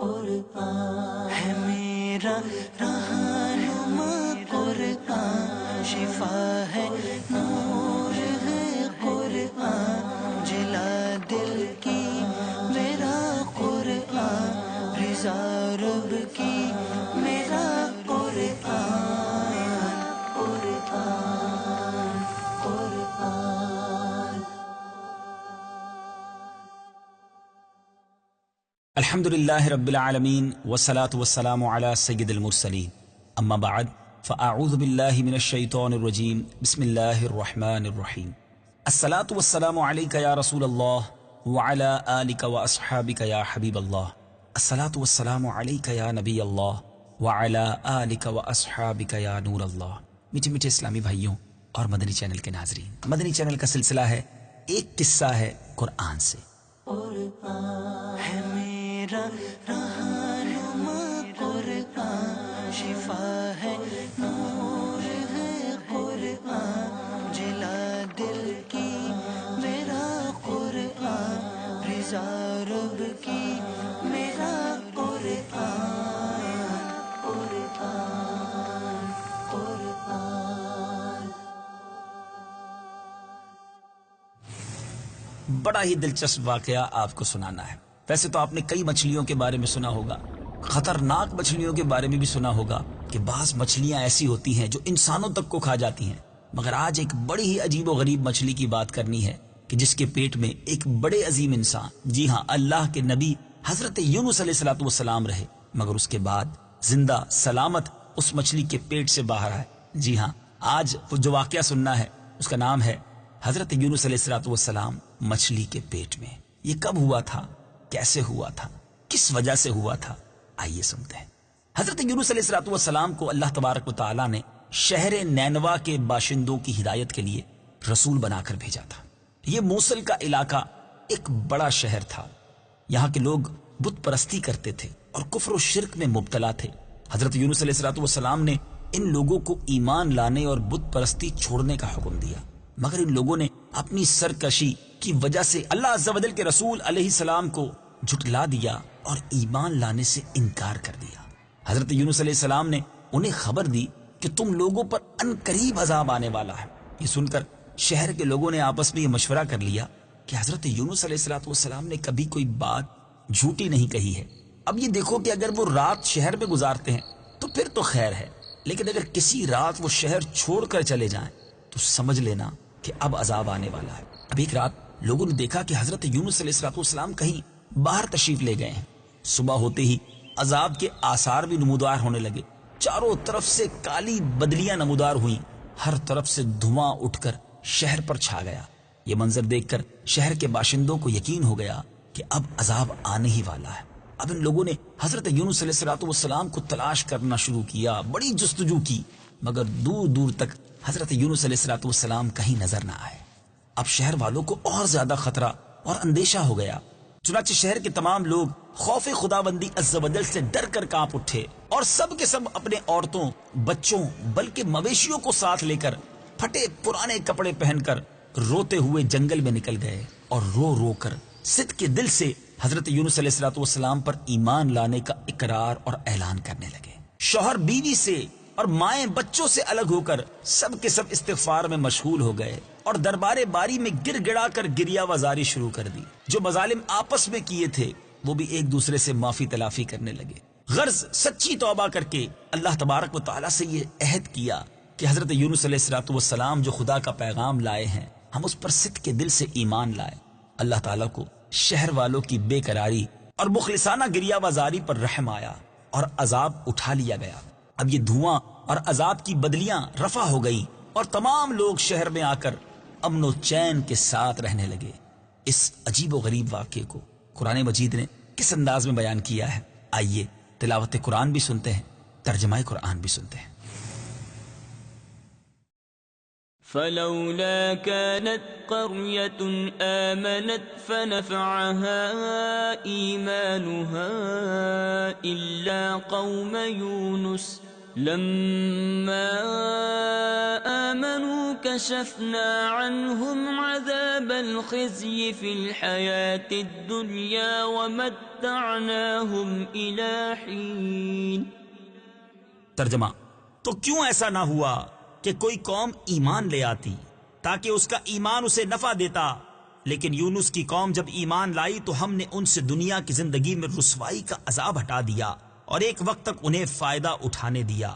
قرآن ہے میرا رہنما، قرآن شفا ہے، نور ہے قرآن، جلا دل کی میرا قرآن، رضا رب کی میرا قرآن، قرآن قرآن۔ الحمد للہ رب العالمین والصلاة والسلام علی سید المرسلین، اما بعد فاعوذ باللہ من الشیطان الرجیم، بسم اللہ الرحمن الرحیم۔ الصلاة والسلام علیک یا رسول اللہ وعلی آلک واصحابک یا حبیب اللہ، الصلاة والسلام علیک یا نبی اللہ وعلی آلک واصحابک یا نور اللہ۔ میٹھے میٹھے اسلامی بھائیوں اور مدنی چینل کے ناظرین، مدنی چینل کا سلسلہ ہے ایک قصہ ہے قرآن سے۔ قرآن ہے میرا رہنما، قرآن شفا ہے، نور ہے قرآن، جلا دل کی میرا قرآن، رضا رب کی میرا قرآن، قرآن قرآن۔ بڑا ہی دلچسپ واقعہ آپ کو سنانا ہے۔ ویسے تو آپ نے کئی مچھلیوں کے بارے میں سنا ہوگا، خطرناک مچھلیوں کے بارے میں بھی سنا ہوگا کہ بعض مچھلیاں ایسی ہوتی ہیں جو انسانوں تک کو کھا جاتی ہیں، مگر آج ایک بڑی ہی عجیب و غریب مچھلی کی بات کرنی ہے کہ جس کے پیٹ میں ایک بڑے عظیم انسان، جی ہاں اللہ کے نبی حضرت یونس علیہ السلام رہے، مگر اس کے بعد زندہ سلامت اس مچھلی کے پیٹ سے باہر آئے۔ جی ہاں، آج جو واقعہ سننا ہے اس کا نام ہے حضرت یونس علیہ السلام مچھلی کے پیٹ میں۔ یہ کب ہوا تھا، کیسے ہوا تھا، کس وجہ سے ہوا تھا، آئیے سنتے ہیں۔ حضرت یونس علیہ السلام کو اللہ تبارک و تعالی نے شہر نینوا کے باشندوں کی ہدایت کے لیے رسول بنا کر بھیجا تھا۔ یہ موصل کا علاقہ ایک بڑا شہر تھا، یہاں کے لوگ بت پرستی کرتے تھے اور کفر و شرک میں مبتلا تھے۔ حضرت یونس علیہ السلام نے ان لوگوں کو ایمان لانے اور بت پرستی چھوڑنے کا حکم دیا، مگر ان لوگوں نے اپنی سرکشی کی وجہ سے اللہ عز و جل کے رسول علیہ السلام کو جھٹلا دیا اور ایمان لانے سے انکار کر دیا۔ حضرت یونس علیہ السلام نے انہیں خبر دی کہ تم لوگوں پر ان قریب عذاب آنے والا ہے۔ یہ سن کر شہر کے لوگوں نے آپس میں یہ مشورہ کر لیا کہ حضرت یونس علیہ السلام نے کبھی کوئی بات جھوٹی نہیں کہی ہے۔ اب یہ دیکھو کہ اگر وہ رات شہر میں گزارتے ہیں تو پھر تو خیر ہے، لیکن اگر کسی رات وہ شہر چھوڑ کر چلے جائیں تو سمجھ لینا کہ اب عذاب آنے والا ہے۔ اب ایک رات لوگوں نے دیکھا کہ حضرت یونس علیہ السلام کہیں باہر تشریف لے گئے ہیں۔ صبح ہوتے ہی عذاب کے آثار بھی نمودار ہونے لگے، چاروں طرف سے کالی بدلیاں نمودار ہوئیں، ہر طرف سے دھواں اٹھ کر شہر پر چھا گیا۔ یہ منظر دیکھ کر شہر کے باشندوں کو یقین ہو گیا کہ اب عذاب آنے ہی والا ہے۔ اب ان لوگوں نے حضرت یونس علیہ السلام کو تلاش کرنا شروع کیا، بڑی جستجو کی، مگر دور دور تک حضرت یونس علیہ السلام کہیں نظر نہ آئے۔ اب شہر والوں کو اور زیادہ خطرہ اور اندیشہ ہو گیا، چنانچہ شہر کے تمام لوگ خوف خداوندی عز و جل سے ڈر کر کانپ اٹھے اور سب کے سب اپنے عورتوں، بچوں بلکہ مویشیوں کو ساتھ لے کر پھٹے پرانے کپڑے پہن کر روتے ہوئے جنگل میں نکل گئے اور رو رو کر صدق کے دل سے حضرت یونس علیہ السلام پر ایمان لانے کا اقرار اور اعلان کرنے لگے۔ شوہر بیوی سے اور مائیں بچوں سے الگ ہو کر سب کے سب استغفار میں مشغول ہو گئے اور دربار باری میں گر گڑا کر گریا وزاری شروع کر دی۔ جو مظالم آپس میں کیے تھے وہ بھی ایک دوسرے سے معافی تلافی کرنے لگے، غرض سچی توبہ کر کے اللہ تبارک و تعالیٰ سے یہ عہد کیا کہ حضرت یونس علیہ السلام جو خدا کا پیغام لائے ہیں ہم اس پر صدق کے دل سے ایمان لائے۔ اللہ تعالیٰ کو شہر والوں کی بے قراری اور مخلصانہ گریا وزاری پر رحم آیا اور عذاب اٹھا لیا گیا۔ اب یہ دھواں اور عذاب کی بدلیاں رفع ہو گئی اور تمام لوگ شہر میں آ کر امن و چین کے ساتھ رہنے لگے۔ اس عجیب و غریب واقعے کو قرآن مجید نے کس انداز میں بیان کیا ہے، آئیے تلاوت قرآن بھی سنتے ہیں، ترجمہ قرآن بھی سنتے ہیں۔ فلولا كانت قرية آمنت فنفعها إيمانها إلا قوم يونس لما آمنوا كشفنا عنهم عذاب الخزي في الحياة الدنيا ومتعناهم إلى حين. ترجمہ: تو کیوں ایسا نہ ہوا کہ کوئی قوم ایمان لے آتی تاکہ اس کا ایمان اسے نفع دیتا، لیکن یونس کی قوم جب ایمان لائی تو ہم نے ان سے دنیا کی زندگی میں رسوائی کا عذاب ہٹا دیا اور ایک وقت تک انہیں فائدہ اٹھانے دیا.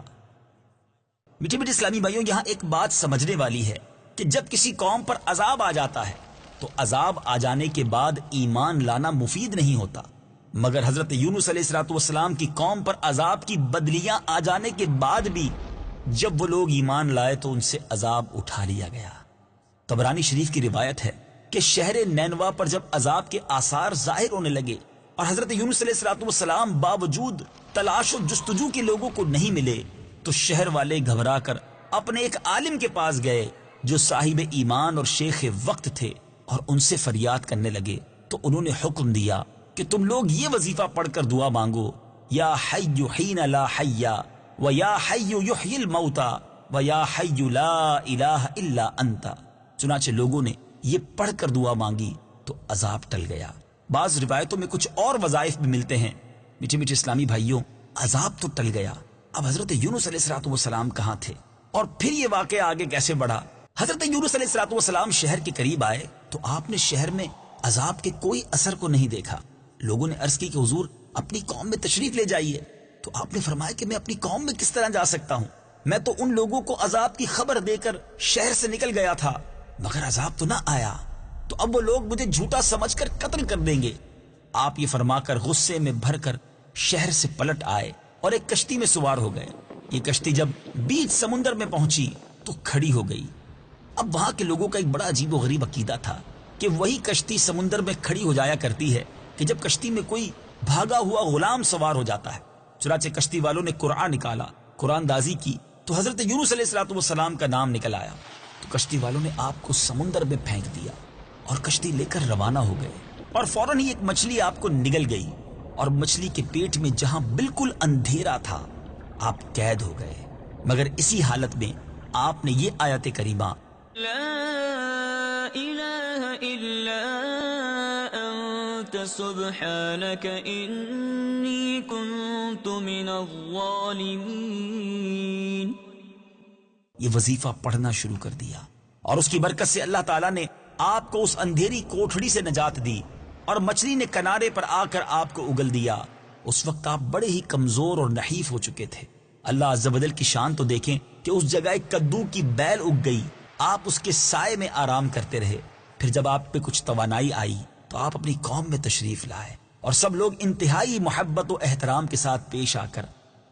میٹھے میٹھے اسلامی بھائیوں، یہاں ایک بات سمجھنے والی ہے کہ جب کسی قوم پر عذاب آ جاتا ہے تو عذاب آ جانے کے بعد ایمان لانا مفید نہیں ہوتا، مگر حضرت یونس علیہ الصلوۃ والسلام کی قوم پر عذاب کی بدلیاں آ جانے کے بعد بھی جب وہ لوگ ایمان لائے تو ان سے عذاب اٹھا لیا گیا. طبرانی شریف کی روایت ہے کہ شہر نینوا پر جب عذاب کے آثار ظاہر ہونے لگے اور حضرت یونس علیہ الصلوۃ والسلام باوجود تلاش و جستجو کے لوگوں کو نہیں ملے تو شہر والے گھبرا کر اپنے ایک عالم کے پاس گئے جو صاحب ایمان اور شیخ وقت تھے اور ان سے فریاد کرنے لگے. تو انہوں نے حکم دیا کہ تم لوگ یہ وظیفہ پڑھ کر دعا مانگو: یا حی حین لا حی و یا حی یحیی الموتى و یا حی لا الہ الا انت. چنانچہ لوگوں نے یہ پڑھ کر دعا مانگی تو عذاب ٹل گیا. بعض روایتوں میں کچھ اور وظائف بھی ملتے ہیں. میٹھے میٹھے اسلامی بھائیوں، عذاب تو ٹل گیا، اب حضرت یونس علیہ الصلوۃ والسلام کہاں تھے اور پھر یہ واقعہ آگے کیسے بڑھا؟ حضرت یونس علیہ الصلوۃ والسلام شہر کے قریب آئے تو آپ نے شہر میں عذاب کے کوئی اثر کو نہیں دیکھا. لوگوں نے عرض کی کہ حضور اپنی قوم میں تشریف لے جائیے. تو آپ نے فرمایا کہ میں اپنی قوم میں کس طرح جا سکتا ہوں؟ میں تو ان لوگوں کو عذاب کی خبر دے کر شہر سے نکل گیا تھا مگر عذاب تو نہ آیا، تو اب وہ لوگ مجھے جھوٹا سمجھ کر قتل کر دیں گے. آپ یہ فرما کر غصے میں بھر کر شہر سے پلٹ آئے اور ایک کشتی میں سوار ہو گئے. یہ کشتی جب بیچ سمندر میں پہنچی تو کھڑی ہو گئی. اب وہاں کے لوگوں کا ایک بڑا عجیب و غریب عقیدہ تھا کہ وہی کشتی سمندر میں کھڑی ہو جایا کرتی ہے کہ جب کشتی میں کوئی بھاگا ہوا غلام سوار ہو جاتا ہے. چنانچہ کشتی والوں نے قرآن نکالا، قرآن دازی کی تو حضرت یونس علیہ الصلوۃ والسلام کا نام نکل آیا. تو کشتی والوں نے آپ کو سمندر میں پھینک دیا اور کشتی لے کر روانہ ہو گئے اور فوراً ہی ایک مچھلی آپ کو نگل گئی اور مچھلی کے پیٹ میں جہاں بالکل اندھیرا تھا آپ قید ہو گئے. مگر اسی حالت میں آپ نے یہ آیت کریمہ لا الہ الا انت سبحانک انی کنت من الظالمین یہ وظیفہ پڑھنا شروع کر دیا اور اس کی برکت سے اللہ تعالیٰ نے آپ کو اس اندھیری کوٹھڑی سے نجات دی اور مچھلی نے کنارے پر آ کر آپ کو اگل دیا. اس وقت آپ بڑے ہی کمزور اور نحیف ہو چکے تھے. اللہ عز و جل کی شان تو دیکھیں کہ اس جگہ ایک کدو کی بیل اگ گئی، آپ اس کے سائے میں آرام کرتے رہے. پھر جب آپ پہ کچھ توانائی آئی تو آپ اپنی قوم میں تشریف لائے اور سب لوگ انتہائی محبت و احترام کے ساتھ پیش آ کر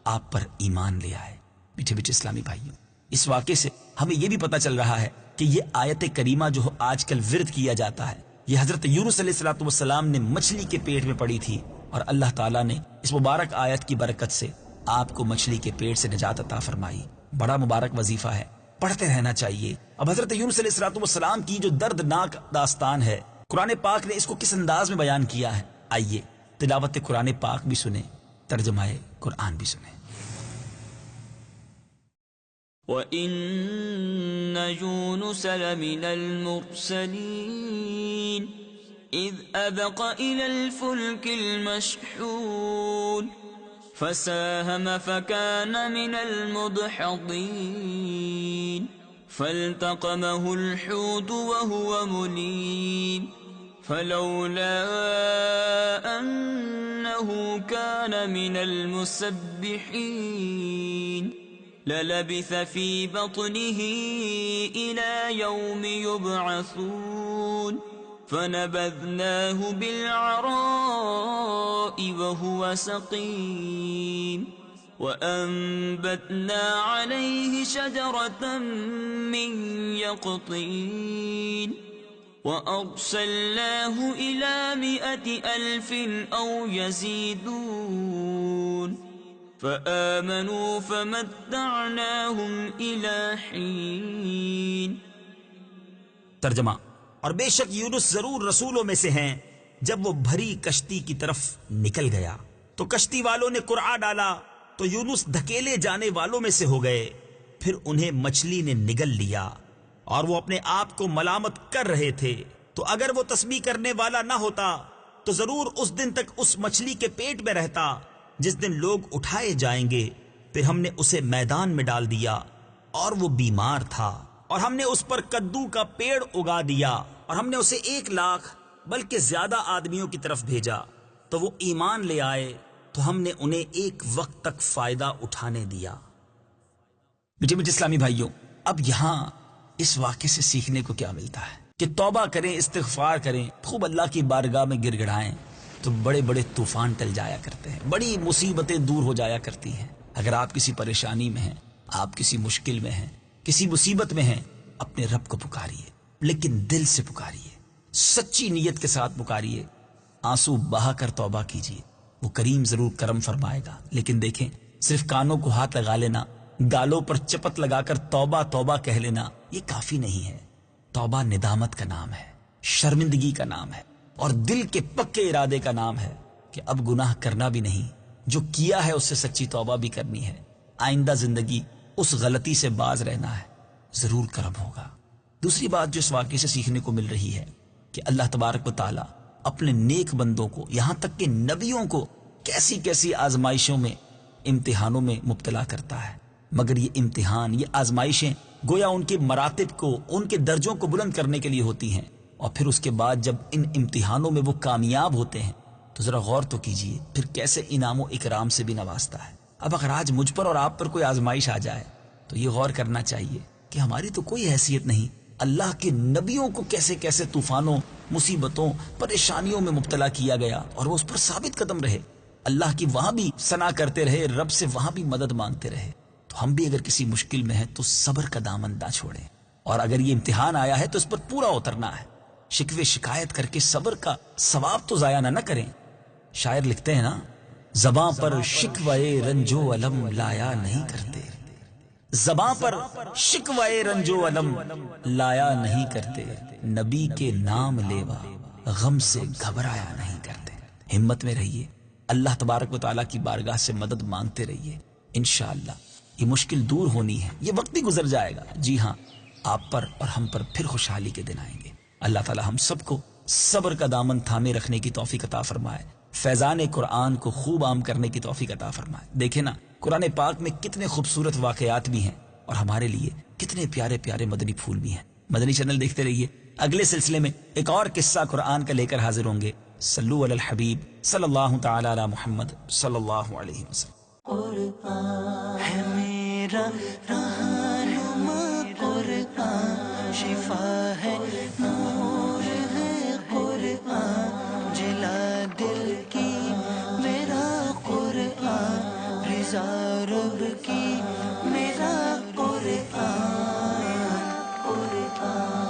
آپ پر ایمان لے آئے. میٹھے میٹھے اسلامی بھائیوں، اس واقعے سے ہمیں یہ بھی پتہ چل رہا ہے کہ یہ آیت کریمہ جو آج کل ورد کیا جاتا ہے یہ حضرت یونس علیہ الصلوۃ والسلام نے مچھلی کے پیٹ میں پڑی تھی اور اللہ تعالیٰ نے اس مبارک آیت کی برکت سے آپ کو مچھلی کے پیٹ سے نجات عطا فرمائی. بڑا مبارک وظیفہ ہے، پڑھتے رہنا چاہیے. اب حضرت یونس علیہ الصلوۃ والسلام کی جو دردناک داستان ہے قرآن پاک نے اس کو کس انداز میں بیان کیا ہے، آئیے تلاوت قرآن پاک بھی سنیں، ترجمہ قرآن بھی سنیں. وَإِنَّ يُونُسَ لَمِنَ الْمُرْسَلِينَ إِذْ أَبَقَ إِلَى الْفُلْكِ الْمَشْحُونِ فَسَاهَمَ فَكَانَ مِنَ الْمُدْحَضِينَ فَالْتَقَمَهُ الْحُوتُ وَهُوَ مُلِيمٌ فَلَوْلَا أَنَّهُ كَانَ مِنَ الْمُسَبِّحِينَ لَلَبِثَ فِي بَطْنِهِ إِلَى يَوْمِ يُبْعَثُونَ فَنَبَذْنَاهُ بِالْعَرَاءِ وَهُوَ سَقِيمٌ وَأَنبَتْنَا عَلَيْهِ شَجَرَةً مِّن يَقْطِينٍ وَأَرْسَلْنَاهُ إِلَى 100,000 أَوْ يَزِيدُونَ فَآمَنُوا فَمَتَّعْنَاهُمْ إِلَى حِينٍ. ترجمہ: اور بے شک یونس ضرور رسولوں میں سے ہیں. جب وہ بھری کشتی کی طرف نکل گیا تو کشتی والوں نے قرعہ ڈالا تو یونس دھکیلے جانے والوں میں سے ہو گئے. پھر انہیں مچھلی نے نگل لیا اور وہ اپنے آپ کو ملامت کر رہے تھے، تو اگر وہ تسبیح کرنے والا نہ ہوتا تو ضرور اس دن تک اس مچھلی کے پیٹ میں رہتا جس دن لوگ اٹھائے جائیں گے۔ پھر ہم نے اسے میدان میں ڈال دیا اور وہ بیمار تھا، اور ہم نے اس پر کدو کا پیڑ اگا دیا، اور ہم نے اسے 1,00,000 بلکہ زیادہ آدمیوں کی طرف بھیجا، تو وہ ایمان لے آئے تو ہم نے انہیں ایک وقت تک فائدہ اٹھانے دیا۔ مجھے اسلامی بھائیوں، اب یہاں اس واقعے سے سیکھنے کو کیا ملتا ہے کہ توبہ کریں، استغفار کریں، خوب اللہ کی بارگاہ میں گر گڑائیں تو بڑے بڑے طوفان ٹل جایا کرتے ہیں، بڑی مصیبتیں دور ہو جایا کرتی ہیں۔ اگر آپ کسی پریشانی میں ہیں، آپ کسی مشکل میں ہیں، کسی مصیبت میں ہیں، اپنے رب کو پکاریے، لیکن دل سے پکاریے، سچی نیت کے ساتھ پکاریے، آنسو بہا کر توبہ کیجیے، وہ کریم ضرور کرم فرمائے گا۔ لیکن دیکھیں، صرف کانوں کو ہاتھ لگا لینا، گالوں پر چپت لگا کر توبہ توبہ کہہ لینا، یہ کافی نہیں ہے۔ توبہ ندامت کا نام ہے، شرمندگی کا نام ہے، اور دل کے پکے ارادے کا نام ہے کہ اب گناہ کرنا بھی نہیں، جو کیا ہے اس سے سچی توبہ بھی کرنی ہے، آئندہ زندگی اس غلطی سے باز رہنا ہے، ضرور کرم ہوگا۔ دوسری بات جو اس واقعے سے سیکھنے کو مل رہی ہے کہ اللہ تبارک و تعالی اپنے نیک بندوں کو، یہاں تک کہ نبیوں کو، کیسی کیسی آزمائشوں میں، امتحانوں میں مبتلا کرتا ہے، مگر یہ امتحان، یہ آزمائشیں گویا ان کے مراتب کو، ان کے درجوں کو بلند کرنے کے لیے ہوتی ہیں، اور پھر اس کے بعد جب ان امتحانوں میں وہ کامیاب ہوتے ہیں تو ذرا غور تو کیجئے پھر کیسے انعام و اکرام سے بھی نوازتا ہے۔ اب اگر آج مجھ پر اور آپ پر کوئی آزمائش آ جائے تو یہ غور کرنا چاہیے کہ ہماری تو کوئی حیثیت نہیں، اللہ کے نبیوں کو کیسے کیسے طوفانوں، مصیبتوں، پریشانیوں میں مبتلا کیا گیا اور وہ اس پر ثابت قدم رہے، اللہ کی وہاں بھی ثنا کرتے رہے، رب سے وہاں بھی مدد مانگتے رہے۔ تو ہم بھی اگر کسی مشکل میں ہیں تو صبر کا دامن نہ چھوڑیں، اور اگر یہ امتحان آیا ہے تو اس پر پورا اترنا ہے، شکوے شکایت کر کے صبر کا ثواب تو ضائع نہ کریں۔ شاعر لکھتے ہیں نا، زباں پر شکوے رنجو علم لایا نہیں کرتے، زباں پر شکوے رنجو علم لایا نہیں کرتے، نبی کے نام لیوا غم سے گھبرایا نہیں کرتے۔ ہمت میں رہیے، اللہ تبارک و تعالیٰ کی بارگاہ سے مدد مانگتے رہیے، انشاءاللہ یہ مشکل دور ہونی ہے، یہ وقت بھی گزر جائے گا۔ جی ہاں، آپ پر اور ہم پر پھر خوشحالی کے دن آئیں گے۔ اللہ تعالیٰ ہم سب کو صبر کا دامن تھامے رکھنے کی توفیق عطا فرمائے، فیضان قرآن کو خوب عام کرنے کی توفیق عطا فرمائے۔ دیکھیں نا، قرآن پاک میں کتنے خوبصورت واقعات بھی ہیں اور ہمارے لیے کتنے پیارے پیارے مدنی پھول بھی ہیں۔ مدنی چینل دیکھتے رہیے، اگلے سلسلے میں ایک اور قصہ قرآن کا لے کر حاضر ہوں گے۔ صلو علی الحبیب صلی اللہ تعالی علی محمد صلی اللہ علیہ وسلم۔ قرآن ہے میرا رہنما، قرآن شفا ہے، نور ہے قرآن، جلا دل کی میرا قرآن، رضا رب کی میرا قرآن، قرآن